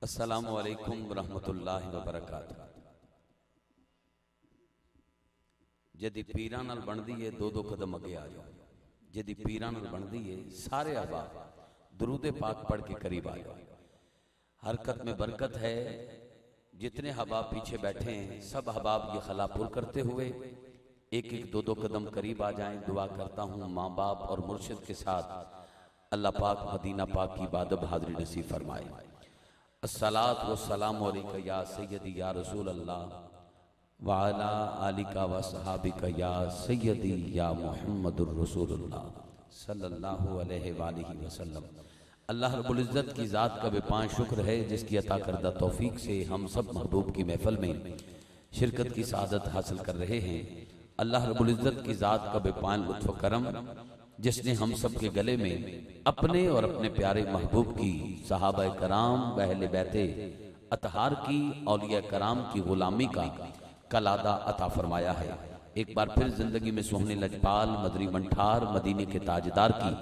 अस्सलामु अलैकुम रहमतुल्लाहि व बरकातुहू। जदी पीरां नाल बनदी है दो दो कदम अगे आ जाओ। जदी पीरां नाल बनदी है सारे अहबाब दुरूद पाक पढ़ के करीब आ जाओ। हरकत में बरकत है। जितने अहबाब पीछे बैठे हैं सब अहबाब ये खला पुर करते हुए एक एक दो दो कदम करीब आ जाएं। दुआ करता हूँ माँ बाप और मुर्शिद के साथ अल्लाह पाक मदीना पाक की इबादत हाज़िरी नसीब फरमाए। अस्सलात व सलाम अलैका या सय्यदी या रसूल अल्लाह व अला आलिका व सहाबिका या सय्यदी या मुहम्मदुर रसूलुल्लाह सल्लल्लाहु अलैहि वसल्लम। अल्लाह रब्बुल इज़्ज़त की ज़ात का बेपां शुक्र है जिसकी अता करदा तौफीक से हम सब महबूब की महफिल में शिरकत की सआदत हासिल कर रहे हैं। अल्लाह रब्बुल इज़्ज़त की ज़ात का बेपां लुत्फ़ करम जिसने हम सब के गले में अपने और अपने प्यारे महबूब की सहाबा कराम अहले बैते अतहार की औलिया कराम की गुलामी का कलादा अता फरमाया है। एक बार फिर जिंदगी में सुहाने लजपाल मदरी मंठार मदीने के ताजदार की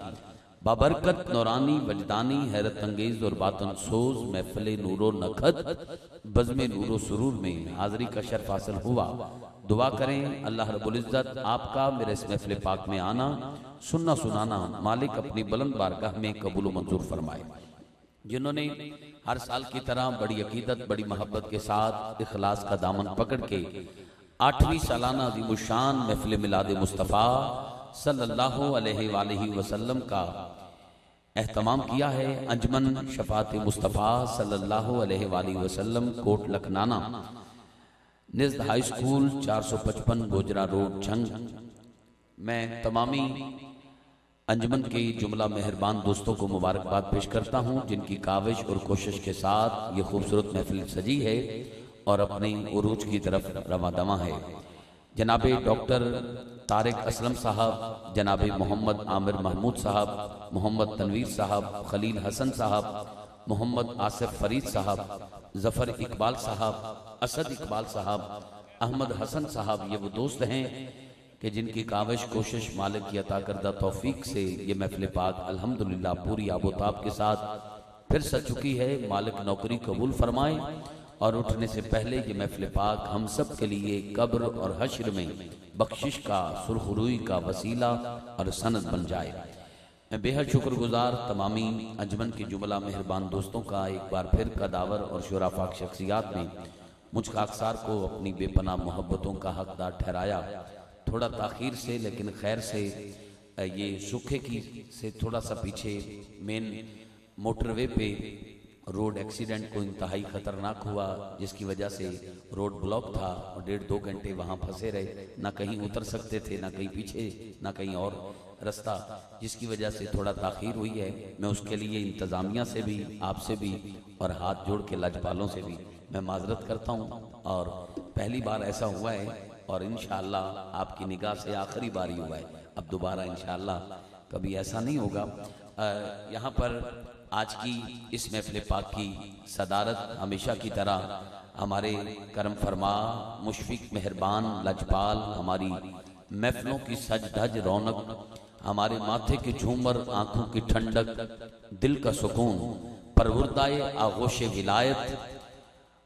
बाबरकत नौरानी वजदानी हैरत अंगेज और बातन सोज महफिल नूरो नखत बज़्मे नूरो सुरूर में हाजिरी का शर्फ हासिल हुआ। दुआ करें अल्लाह रब्बुल इज़्ज़त आपका मेरे इस महफिल पाक में आना सुनना सुनाना मालिक अपनी बुलंद बारगाह में कबूल मंजूर फरमाए। जिन्होंने हर साल की तरह बड़ी अकीदत बड़ी मोहब्बत के साथ इखलास का दामन पकड़ के 8वीं सालाना अज़ीमुश्शान महफिल मिलाद मुस्तफ़ा सल्लल्लाहु अलैहि वसल्लम का एहतमाम किया है। अंजमन शफात मुस्तफ़ा सल्लल्लाहु अलैहि वसल्लम कोट लखनाना निज़्द high school 455 Gojra road Jhang. मैं तमामी अंजमन के जुमला मेहरबान दोस्तों को मुबारकबाद पेश करता हूँ जिनकी काविश और कोशिश के साथ ये खूबसूरत महफिल सजी है और अपनी उरूज की तरफ रवा दवा है। जनाबे डॉक्टर तारिक असलम साहब, जनाबे मोहम्मद आमिर महमूद साहब, मोहम्मद तनवीर साहब, खलील हसन साहब, मोहम्मद आसिफ फरीद साहब, जफर इकबाल साहब, असद इकबाल साहब, अहमद हसन साहब, ये वो दोस्त हैं कि जिनकी काविश कोशिश मालिक की अता करदा तौफीक से ये महफिल पाक अल्हम्दुलिल्लाह पूरी आबोताब के साथ फिर सज चुकी है। मालिक नौकरी कबूल फरमाए और उठने से पहले ये महफिल पाक हम सब के लिए कब्र और हश्र में बख्शिश का सुरखरुई का वसीला और सनद बन जाए। मैं बेहद शुक्रगुजार तमामी अंजमन के जुमला मेहरबान दोस्तों का एक बार फिर कदावर और शुराफाक शख्सियात ने मुझ खाकसार को अपनी बेपनाह मोहब्बतों का हकदार ठहराया। थोड़ा ताखीर से लेकिन खैर से ये सूखे की से थोड़ा सा पीछे मेन मोटरवे पे रोड एक्सीडेंट को इंतहाई खतरनाक हुआ जिसकी वजह से रोड ब्लॉक था और 1.5-2 घंटे वहाँ फंसे रहे। ना कहीं उतर सकते थे ना कहीं पीछे ना कहीं और रास्ता, जिसकी वजह से थोड़ा ताखीर हुई है। मैं उसके लिए इंतज़ामिया से भी आपसे भी और हाथ जोड़ के लजपालों से भी मैं माजरत करता हूँ। और पहली बार ऐसा हुआ है और इंशाअल्लाह आपकी निगाह से आखिरी बार ही हुआ है। अब दोबारा इंशाअल्लाह कभी ऐसा नहीं होगा। यहाँ पर आज की इस महफिल पाक की सदारत हमेशा की तरह हमारे करम फरमा मुशफिक मेहरबान लजपाल हमारी महफिलों की सज धज रौनक हमारे माथे के झूमर आंखों की ठंडक दिल का सुकून परवरदाए आगोश विलायत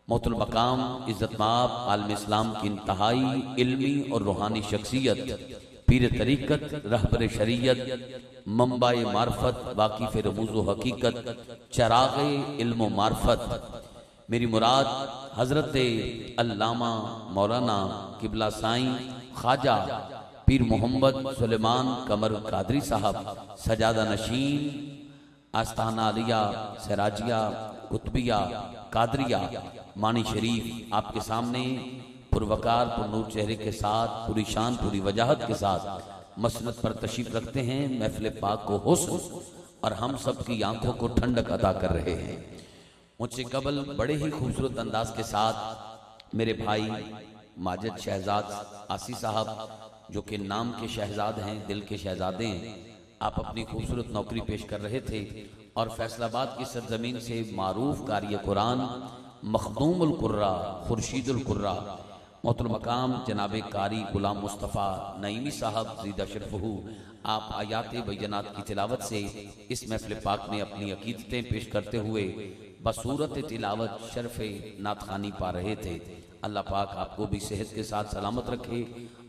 मोहतरम मकाम इज़्ज़तमाब आलम इस्लाम की इंतहाई इल्मी और रूहानी शख्सियत पीर तरीक़त रहबर शरीयत मंबाए मार्फत वाकिफ़ रमूज़ हकीकत चराग़े इल्म मार्फत मेरी मुराद हज़रत अल्लामा मौलाना किबला साईं ख्वाजा पीर मोहम्मद सुलेमान कमर कादरी साहब सजादा नशीन आस्ताना अलिया सराजिया कुतबिया कादरिया मानी शरीफ आपके सामने पुरवकार पुरनूर चेहरे के साथ पूरी शान पूरी वजाहत के साथ मसनद पर तशरीफ रखते हैं। महफिल पाक को हुस्न और हम सब की आंखों को ठंडक अदा कर रहे हैं। मुझसे कबल बड़े ही खूबसूरत अंदाज के साथ मेरे भाई माजिद शहजाद आसी साहब जो कि नाम के शहजाद हैं दिल के शहजादे हैं, आप अपनी खूबसूरत नौकरी पेश कर रहे थे और फैसलाबाद की सरजमीन से मारूफ कारी कुरान मखदूमुल कुर्रा खुर्शीदुल कुर्रा मोहतरम मकाम जनाब कारी गुलाम मुस्तफ़ा नईमी साहब ज़ीदा शरफ़हू आप आयात बैनात की तिलावत से इस महफिल पाक में अपनी अकीदतें पेश करते हुए बसूरत तिलावत शर्फ नात खानी पा रहे थे। अल्लाह पाक आपको भी सेहत के साथ सलामत रखे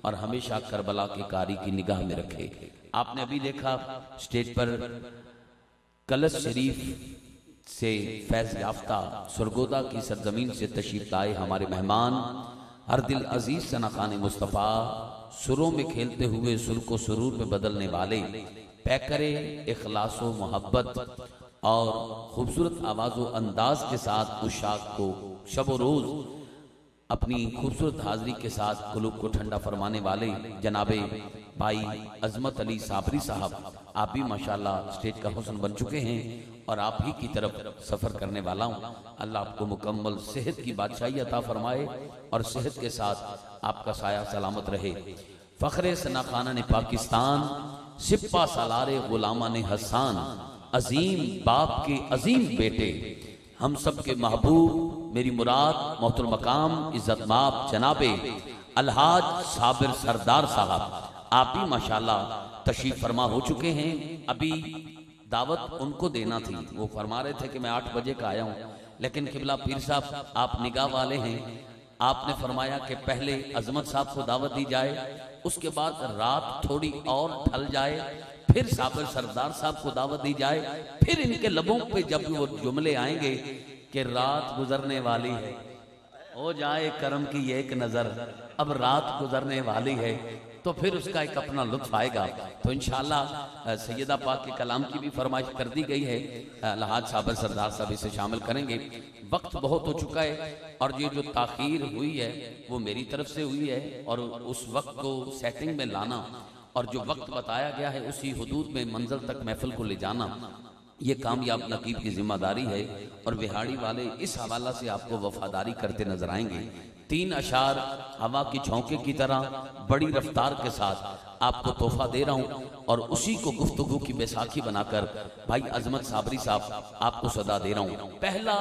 और हमेशा करबला के कारी की निगाह में रखे। आपने अभी देखा स्टेज पर कलश शरीफ से फैज याफ्ता सुरगोदा की सरजमीन से तशरीफ लाए हमारे मेहमान हर दिल अजीज सना खान मुस्तफ़ा, सुरों में खेलते हुए सुर को सुरूर में बदलने वाले पैकरे इखलासो मोहब्बत और खूबसूरत आवाज़ो अंदाज के साथ उशाक को शब रोज़ अपनी खूबसूरत हाजिरी के साथ कुलूब को ठंडा फरमाने वाले जनाबे भाई अजमत अली साबरी साहब, आप भी माशाल्लाह स्टेज का हुस्न बन चुके हैं और आप ही की तरफ सफ़र करने वाला हूँ। अल्लाह आपको मुकम्मल सेहत की बादशाही अता फरमाए और सेहत के साथ आपका साया सलामत रहे। फ़ख्रे सना खाना ने पाकिस्तान, सिप्पा सालारे गुलामा ने हसान, अजीम बाप के अजीम बेटे, हम सब के महबूब, मेरी मुराद, मोहतरम मकाम, इज्जत माप जनाबे अलहाज साबिर सरदार साहब, आप भी माशाल्लाह तशरीफ फरमा हो चुके हैं। अभी दावत उनको देना थी, वो फरमा रहे थे कि मैं 8 बजे का आया हूँ, लेकिन किबला पीर साहब आप निगाह वाले हैं, आपने फरमाया कि पहले अजमत साहब को दावत दी जाए, उसके बाद रात थोड़ी और ढल जाए, फिर साबिर सरदार साहब को दावत दी जाए, फिर इनके लबों पे जब वो जुमले आएंगे कि रात गुजरने वाली है, हो जाए करम की एक नजर, अब रात गुजरने वाली है, तो फिर उसका एक अपना लुत्फ आएगा। तो इंशाअल्लाह सैयदा पाक के कलाम की भी फरमाइश कर दी गई है, अलहाज साबिर सरदार साहब इसे शामिल करेंगे। वक्त बहुत हो चुका है और ये जो ताखीर हुई है वो मेरी तरफ से हुई है, और उस वक्त को सेटिंग में लाना और जो वक्त बताया गया है उसी हुदूद में मंजिल तक महफिल को ले जाना, ये कामयाब नकीब की जिम्मेदारी है। और बिहाड़ी वाले इस हवाला से आपको वफादारी करते नजर आएंगे। 3 अशार हवा की झोंके की तरह बड़ी रफ्तार के साथ आपको तोहफा दे रहा हूँ, और उसी को गुफ्तगू की बैसाखी बनाकर भाई अजमत साबरी साहब आपको सदा दे रहा हूँ। पहला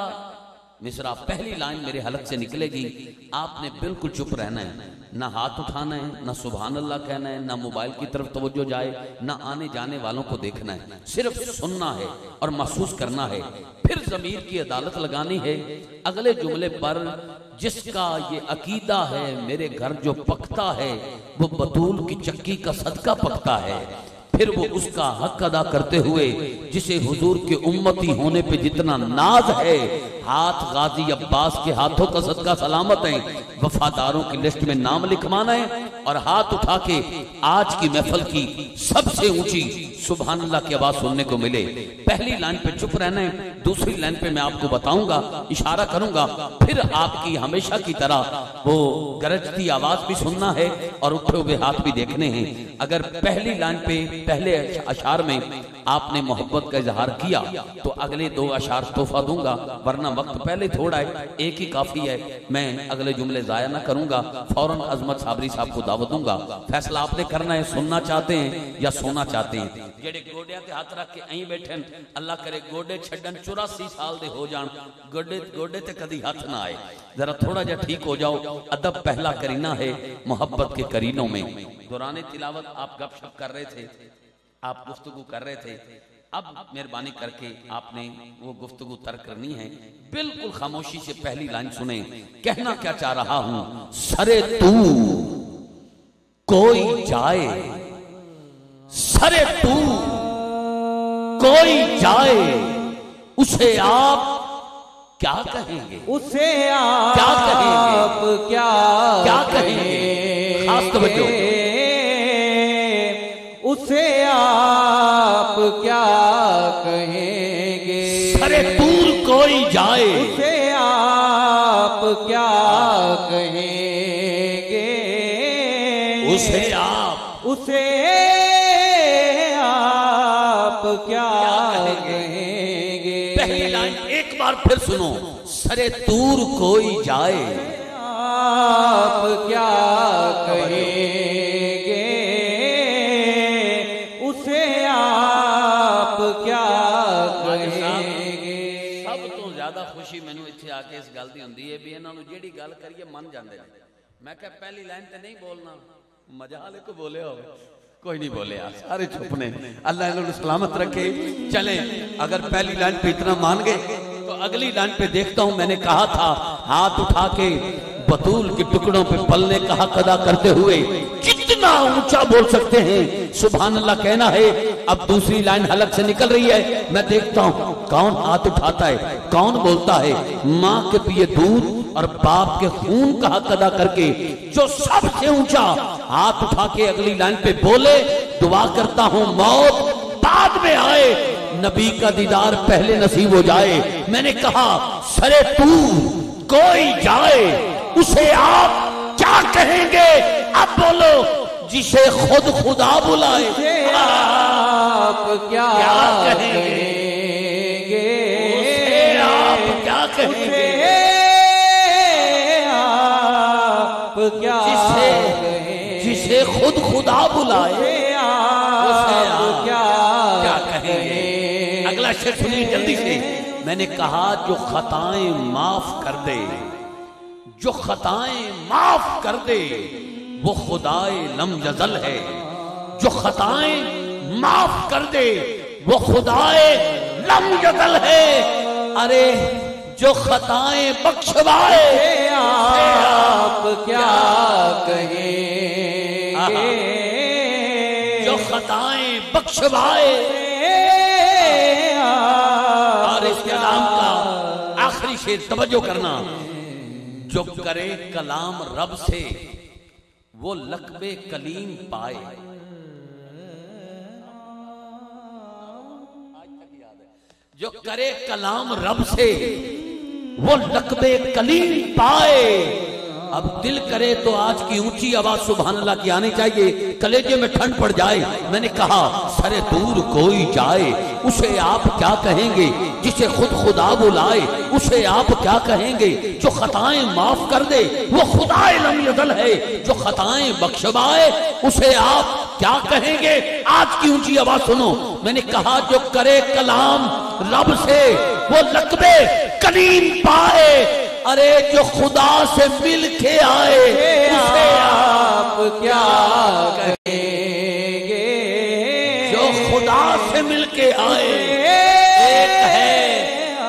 मिसरा, पहली लाइन मेरे हलक से निकलेगी, आपने बिल्कुल चुप रहना है, ना हाथ उठाना है, ना सुभान अल्लाह कहना है, ना मोबाइल की तरफ तवज्जो जाए, ना आने जाने वालों को देखना है, सिर्फ सुनना है और महसूस करना है, फिर ज़मीर की अदालत लगानी है। अगले जुमले पर जिसका ये अकीदा है मेरे घर जो पकता है वो बतूल की चक्की का सदका पकता है, फिर वो उसका हक अदा करते हुए जिसे हुजूर के उम्मती होने पे जितना नाज है, हाथ गाजी अब्बास के हाथों का सदका सलामत है, वफादारों की लिस्ट में नाम लिखवाना है और हाथ उठा के आज की महफिल की सबसे ऊंची सुभान अल्लाह की आवाज सुनने को मिले। पहली लाइन पे चुप रहना है, दूसरी लाइन पे मैं आपको बताऊंगा, इशारा करूंगा, फिर आपकी हमेशा की तरह वो गरजती आवाज भी सुनना है और उठे हुए हाथ भी देखने हैं। अगर पहली लाइन पे पहले अशार में आपने मोहब्बत का इजहार किया तो अगले 2 अशार तोहफा दूंगा, वरना वक्त पहले थोड़ा है, एक ही काफी है, मैं अगले जुमले जाया ना करूंगा, फौरन अजमत साबरी साहब को दावत दूंगा। फैसला आपने करना है, सुनना चाहते हैं या सोना चाहते हैं। जेड़े गोडिया ते हाथ रख के अहीं बैठे, अल्लाह करे गोडे छड्डन 84 साल दे हो जान, गोडे ते कदी हाथ ना आए, जरा थोड़ा जा ठीक हो जाओ। अदब पहला करीना है मोहब्बत के करीनों में। दौरान तिलावत आप गपशप कर रहे थे, आप गुफ्तगू कर रहे थे, अब मेहरबानी करके आपने वो गुफ्तगू तर्क करनी है, बिल्कुल खामोशी से पहली लाइन सुने। कहना क्या चाह रहा हूं, सरे तू कोई जाए, सरे तू कोई जाए, उसे आप क्या कहेंगे, उसे आप क्या कहेंगे, क्या कहेंगे, खास तवज्जो, उसे आप क्या कहेंगे, सरे दूर कोई जाए, उसे आप क्या कहेंगे, उसे आप क्या कहेंगे। पहली लाइन एक बार फिर सुनो, सरे दूर कोई जाए, आप क्या कहेंगे, उसे आप क्या कहेंगे। सब तो ज्यादा खुशी मैनू इत्थे आके इस गल दी हुंदी है भी इन्हां नूं जेहड़ी गल करिए मन जांदे ने। मैं कहा पहली लाइन ते नहीं बोलना, मजा हाले को बोले हो, कोई नहीं बोले यार, सारे चुप ने, अल्लाह इन्होंने सलामत रखे। चले अगर पहली लाइन पे इतना मान गए तो अगली लाइन पे देखता हूं, मैंने कहा था हाथ उठा के बतूल के टुकड़ों पे पलने का हक अदा करते हुए कितना ऊंचा बोल सकते हैं सुभान अल्लाह कहना है। अब दूसरी लाइन हलक से निकल रही है, मैं देखता हूं कौन हाथ उठाता है, कौन बोलता है। माँ के पिए दूध और बाप के खून का हक अदा करके जो सबसे ऊंचा हाथ उठा के अगली लाइन पे बोले, दुआ करता हूं मौत बाद में आए, नबी का दीदार पहले नसीब हो जाए। मैंने कहा सरे तूर कोई जाए उसे आप क्या कहेंगे? अब बोलो जिसे खुद खुदा बुलाए आप क्या कहेंगे? उसे आप क्या कहेंगे? आप क्या जिसे खुद खुदा बुलाए उसे आप क्या कहेंगे? अगला शेर सुनिए जल्दी से। मैंने कहा जो खताएं माफ कर दे, जो खताएं माफ कर दे वो खुदाए लम यज़ल है। जो खताएं माफ कर दे वो खुदाए लम यज़ल है। अरे जो खताएं बख्शवाए आप क्या कहेंगे? जो खताएं बख्शवाए। और इस कलाम का आखिरी शेर तवज्जो करना, जो करे कलाम रब से वो लक़बे कलीम पाए। जो करे कलाम रब से वो लक़बे कलीम पाए। अब दिल करे तो आज की ऊंची आवाज सुभान अल्लाह की आनी चाहिए, कलेजे में ठंड पड़ जाए। मैंने कहा सरे दूर कोई जाए उसे आप क्या कहेंगे? जिसे खुद खुदा बुलाए उसे आप क्या कहेंगे? जो खताएं माफ कर दे वो खुदाए लम यज़ल है। जो खताएं बख्शवाए उसे आप क्या कहेंगे? आज की ऊंची आवाज सुनो। मैंने कहा जो करे कलाम रब से वो लक़बे कलीम पाए। अरे जो खुदा से मिल के आए उसे आप क्या कहेंगे? जो खुदा से मिल के आए।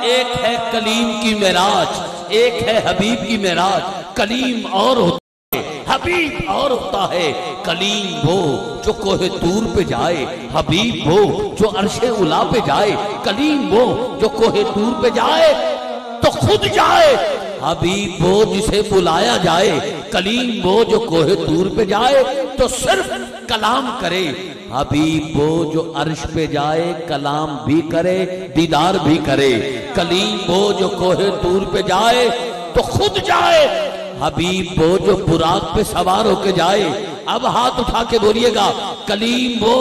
एक है कलीम की मेराज, एक है हबीब की मेराज। कलीम और होता है, हबीब और होता है। कलीम वो जो कोहे तूर पे जाए, हबीब वो जो अर्शे उला पे जाए। कलीम वो जो कोहे तूर पे जाए तो खुद जाए, हबीब वो जिसे बुलाया जाए। कलीम वो जो कोहे तूर पे जाए तो सिर्फ कलाम करे। हबीब वो जो अर्श पे जाए कलाम भी करे दीदार भी करे। कलीम वो जो कोहे तूर पे जाए तो खुद जाए। हबीब वो जो बुराक पे सवार होके जाए। अब हाथ उठा के बोलिएगा कलीम वो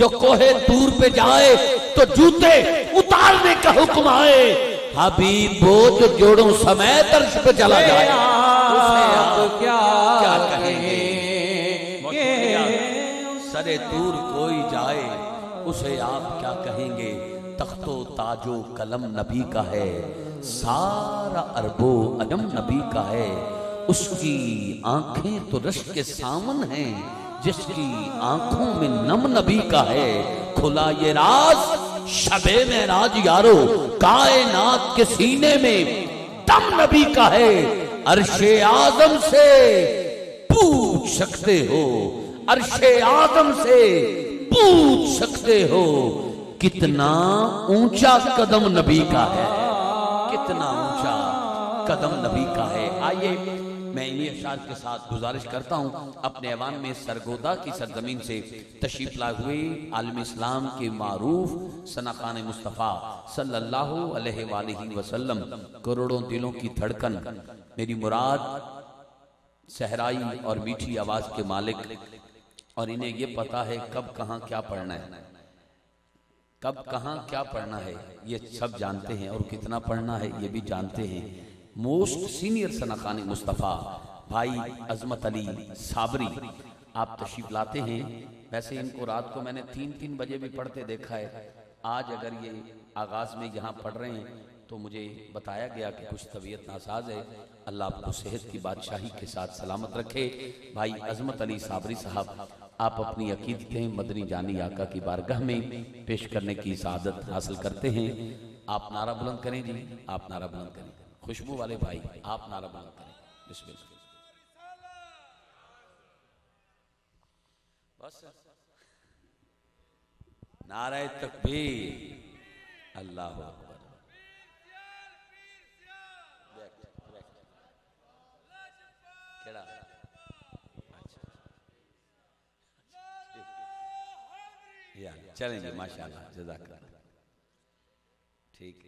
जो कोहे तूर पे जाए तो जूते उतारने का हुक्म आए। हबीब वो जो जोड़ों समेत अर्श पे चला जाए उसे आप क्या कहेंगे? सरे दूर कोई जाए उसे आप क्या कहेंगे? तख्तो ताजो कलम नबी का है, सारा अरबो अजम नबी का है। उसकी आंखें तो रश्क के सावन हैं, जिसकी आंखों में नम नबी का है। खुला ये राज शबे में राज यारो, कायनात के सीने में दम नबी का है। अर्शे आजम से पूछ सकते हो, अर्शे आजम से पूछ सकते हो कितना ऊंचा कदम नबी का है, कितना ऊंचा कदम नबी का है। आइए मैं इन्हीं अशार के साथ गुजारिश करता हूँ अपने ऐवान में सरगोदा की सरजमीन से तशरीफ लाए हुए आलम इस्लाम के मारूफ सनाखान मुस्तफ़ा सल्लल्लाहु अलैहि वसल्लम, करोड़ों दिलों की धड़कन, मेरी मुराद, सहराई और मीठी आवाज के मालिक, और इन्हें ये पता है कब कहाँ क्या पढ़ना है, कब कहाँ क्या पढ़ना है, ये सब जानते हैं, और कितना पढ़ना है ये भी जानते हैं। मोस्ट सीनियर सनाखानी मुस्तफ़ा भाई अजमत अली साबरी आप तशरीफ लाते हैं। वैसे इनको रात को मैंने 3-3 बजे भी पढ़ते देखा है। आज अगर ये आगाज़ में यहाँ पढ़ रहे हैं तो मुझे बताया गया कि कुछ तबीयत नासाज है। अल्लाह आपको सेहत की बादशाही के साथ सलामत रखे। भाई अजमत अली साबरी साहब आप अपनी अकीदतें मदनी जानी आका की बारगाह में पेश करने की सआदत हासिल करते हैं। आप नारा बुलंद करें जी, आप नारा बुलंद करें। खुशबू वाले भाई आप नारा बुलंद करें। बिस्मिल्लाह। बस नारे तकबीर, अल्लाह अकबर। केड़ा अच्छा, चलेंगे माशाल्लाह, जज़ाकल्लाह। ठीक।